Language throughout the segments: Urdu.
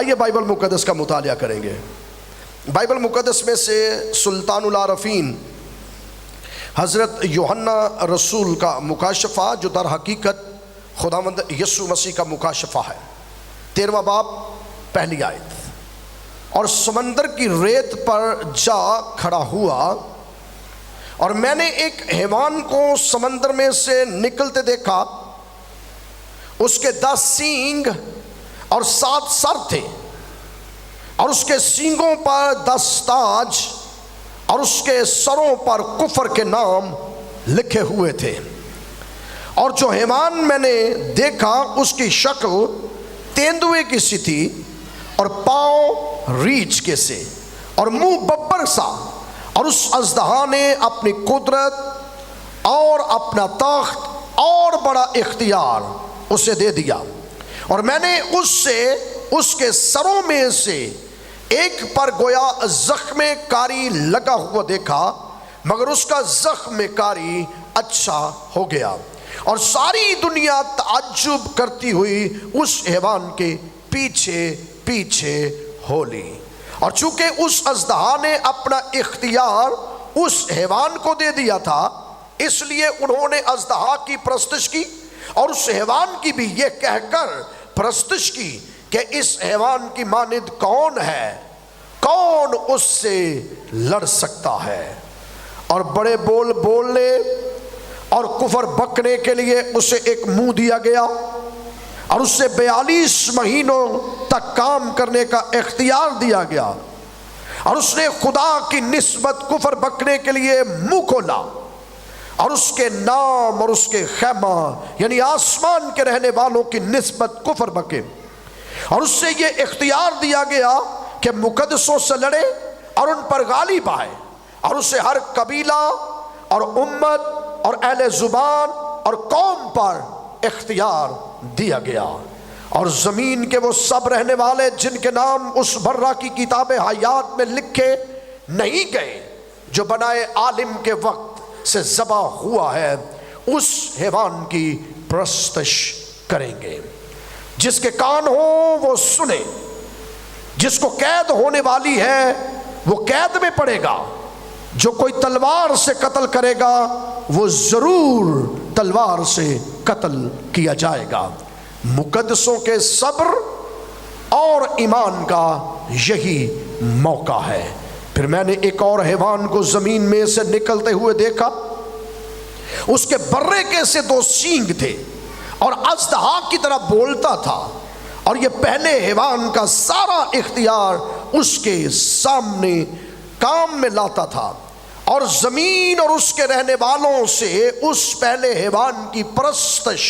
آئیے بائبل مقدس کا مطالعہ کریں گے۔ بائبل مقدس میں سے سلطان العارفین حضرت یوحنا رسول کا مکاشفہ، جو در حقیقت خداوند یسوع مسیح کا مکاشفہ ہے، 13واں باب پہلی آیت۔ اور سمندر کی ریت پر جا کھڑا ہوا، اور میں نے ایک حیوان کو سمندر میں سے نکلتے دیکھا، اس کے 10 سینگ اور 7 سر تھے، اور اس کے سینگوں پر 10 تاج، اور اس کے سروں پر کفر کے نام لکھے ہوئے تھے۔ اور جو حیوان میں نے دیکھا اس کی شکل تیندوے کی سی تھی، اور پاؤں ریچھ کے سے، اور منہ ببر سا، اور اس اژدہا نے اپنی قدرت اور اپنا تخت اور بڑا اختیار اسے دے دیا۔ اور میں نے اس سے اس کے سروں میں سے ایک پر گویا زخم کاری لگا ہوا دیکھا، مگر اس کا زخم کاری اچھا ہو گیا، اور ساری دنیا تعجب کرتی ہوئی اس حیوان کے پیچھے پیچھے ہو لی۔ اور چونکہ اس اژدہا نے اپنا اختیار اس حیوان کو دے دیا تھا، اس لیے انہوں نے اژدہا کی پرستش کی، اور اس حیوان کی بھی یہ کہہ کر پرستش کی کہ اس حیوان کی مانند کون ہے، کون اس سے لڑ سکتا ہے۔ اور بڑے بول بولنے اور کفر بکنے کے لیے اسے ایک منہ دیا گیا، اور اس سے 42 مہینوں تک کام کرنے کا اختیار دیا گیا، اور اس نے خدا کی نسبت کفر بکنے کے لیے منہ کھولا، اور اس کے نام اور اس کے خیمہ یعنی آسمان کے رہنے والوں کی نسبت کفر بکے، اور اس سے یہ اختیار دیا گیا کہ مقدسوں سے لڑے اور ان پر غالب آئے، اور اسے ہر قبیلہ اور امت اور اہل زبان اور قوم پر اختیار دیا گیا۔ اور زمین کے وہ سب رہنے والے جن کے نام اس برہ کی کتاب حیات میں لکھے نہیں گئے، جو بنائے عالم کے وقت سے ذبح ہوا ہے، اس حیوان کی پرستش کریں گے۔ جس کے کان ہو وہ سنے، جس کو قید ہونے والی ہے وہ قید میں پڑے گا، جو کوئی تلوار سے قتل کرے گا وہ ضرور تلوار سے قتل کیا جائے گا۔ مقدسوں کے صبر اور ایمان کا یہی موقع ہے۔ پھر میں نے ایک اور حیوان کو زمین میں سے نکلتے ہوئے دیکھا، اس کے برے کے سے 2 سینگ تھے، اور اژدہا کی طرح بولتا تھا، اور یہ پہلے حیوان کا سارا اختیار اس کے سامنے کام میں لاتا تھا، اور زمین اور اس کے رہنے والوں سے اس پہلے حیوان کی پرستش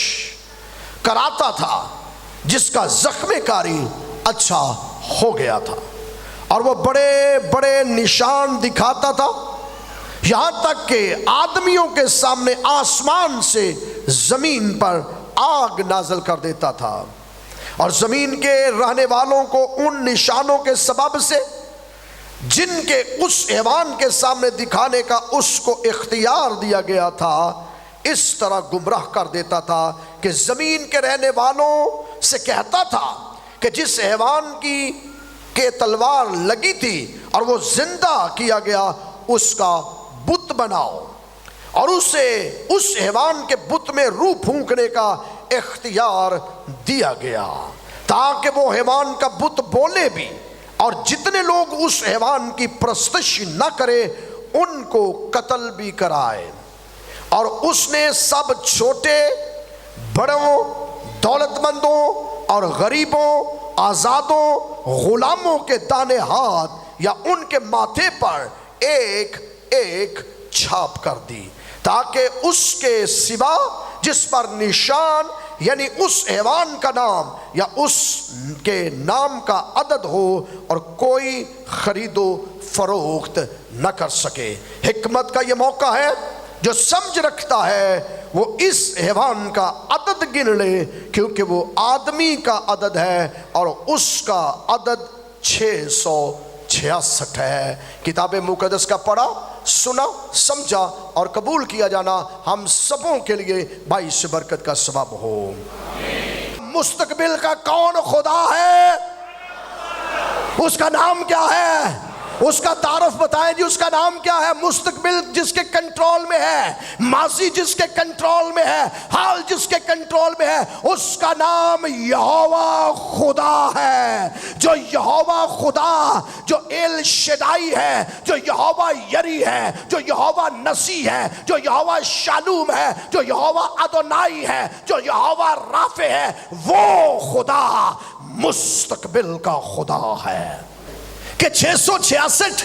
کراتا تھا، جس کا زخم کاری اچھا ہو گیا تھا، اور وہ بڑے بڑے نشان دکھاتا تھا، یہاں تک کہ آدمیوں کے سامنے آسمان سے زمین پر آگ نازل کر دیتا تھا، اور زمین کے رہنے والوں کو ان نشانوں کے سبب سے جن کے اس حیوان کے سامنے دکھانے کا اس کو اختیار دیا گیا تھا، اس طرح گمراہ کر دیتا تھا کہ زمین کے رہنے والوں سے کہتا تھا کہ جس حیوان کی تلوار لگی تھی اور وہ زندہ کیا گیا، اس کا بت بناؤ، اور اسے اس حیوان کے بت میں روح پھونکنے کا اختیار دیا گیا، تاکہ وہ حیوان کا بت بولے بھی، اور جتنے لوگ اس حیوان کی پرستش نہ کرے ان کو قتل بھی کرائے۔ اور اس نے سب چھوٹے بڑوں، دولت مندوں اور غریبوں، آزادوں، غلاموں کے دانے ہاتھ یا ان کے ماتھے پر ایک ایک چھاپ کر دی، تاکہ اس کے سوا جس پر نشان یعنی اس حیوان کا نام یا اس کے نام کا عدد ہو، اور کوئی خرید و فروخت نہ کر سکے۔ حکمت کا یہ موقع ہے، جو سمجھ رکھتا ہے وہ اس حیوان کا عدد گن لے، کیونکہ وہ آدمی کا عدد ہے اور اس کا عدد 666 ہے۔ کتاب مقدس کا پڑھا، سنا، سمجھا اور قبول کیا جانا ہم سبوں کے لیے باعث برکت کا سبب ہو۔ مستقبل کا کون خدا ہے؟ اس کا نام کیا ہے؟ اس کا تعارف بتائیں جی، اس کا نام کیا ہے؟ مستقبل جس کے کنٹرول میں ہے، ماضی جس کے کنٹرول میں ہے، حال جس کے کنٹرول میں ہے، اس کا نام یہوہ خدا ہے۔ جو یہوہ خدا، جو ایل شدائی ہے، جو یہوہ یری ہے، جو یہوہ نسی ہے، جو یہوہ شالوم ہے، جو یہوہ ادونائی ہے، جو یہوہ رافع ہے، وہ خدا مستقبل کا خدا ہے۔ کہ 666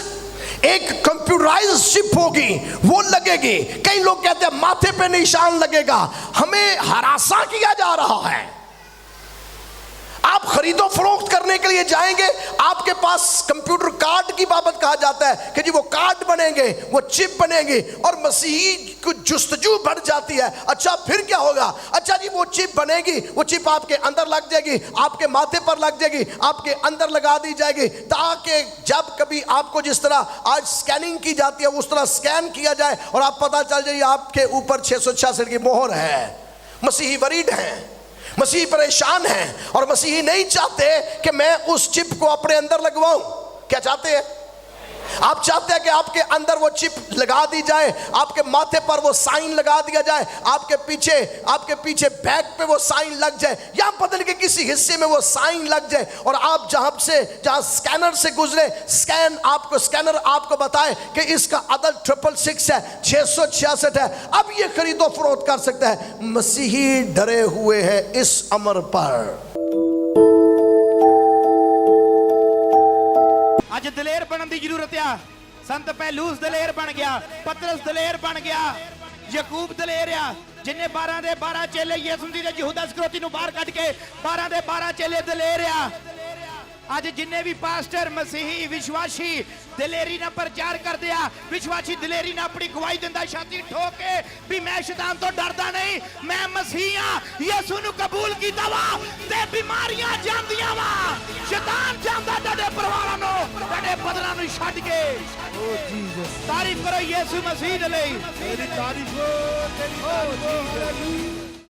ایک کمپیوٹرائز شپ ہوگی، وہ لگے گی۔ کئی لوگ کہتے ہیں ماتھے پہ نشان لگے گا، ہمیں ہراساں کیا جا رہا ہے۔ آپ خرید و فروخت کرنے کے لیے جائیں گے، آپ کے پاس کمپیوٹر کارڈ کی بابت کہا جاتا ہے کہ جی وہ کارڈ بنیں گے، وہ چپ بنیں گے، اور مسیحی کو جستجو بڑھ جاتی ہے۔ اچھا پھر کیا ہوگا؟ اچھا جی وہ چپ بنے گی، وہ چپ آپ کے اندر لگ جائے گی، آپ کے ماتھے پر لگ جائے گی، آپ کے اندر لگا دی جائے گی، تاکہ جب کبھی آپ کو جس طرح آج سکیننگ کی جاتی ہے اس طرح سکین کیا جائے اور آپ پتہ چل جائے آپ کے اوپر 666 کی مہر ہے۔ مسیحی ورید ہیں، مسیحی پریشان ہیں، اور مسیحی نہیں چاہتے کہ میں اس چپ کو اپنے اندر لگواؤں۔ کیا چاہتے ہیں؟ آپ چاہتے ہیں کہ آپ کے اندر وہ چپ لگا دی جائے، آپ کے ماتھے پر وہ سائن لگا دیا جائے، آپ کے پیچھے بیک پہ وہ سائن لگ جائے، یا بدن کے کسی حصے میں وہ سائن لگ جائے، اور آپ جہاں سکینر سے گزرے، سکینر آپ کو بتائے کہ اس کا عدد 666 ہے، 666 ہے۔ اب یہ خرید و فروخت کر سکتا ہے۔ مسیحی ڈرے ہوئے ہیں اس امر پر۔ اج دلیر بنن دی ضرورت ہے۔ سنت پہلوس دلیر بن گیا، پترس دلیر بن گیا، یعقوب دلیر ہے، جن نے 12 دے 12 چیلے یسوع مسیح دے یہودا اسکریوتی نو باہر کٹ کے 12 دے 12 چیلے دلیر ہے۔ آج جن بھی پاسٹر مسیحی وشواشی دلیری نہ پرچار کر دیا، وشواشی دلیری نہ اپنی گواہی دندا شاتی ٹھوکے بھی میں شیطان تو ڈردا نہیں، میں مسیحیاں یسوع نو قبول کیتا وا تے بیماریاں جاندیاں وا، شیطان جاندا تے پرواراں نو تے بدلاں نو چھڈ کے۔ تعریف کرو یسوع مسیح دے لئی، میری تعریف ہو تیری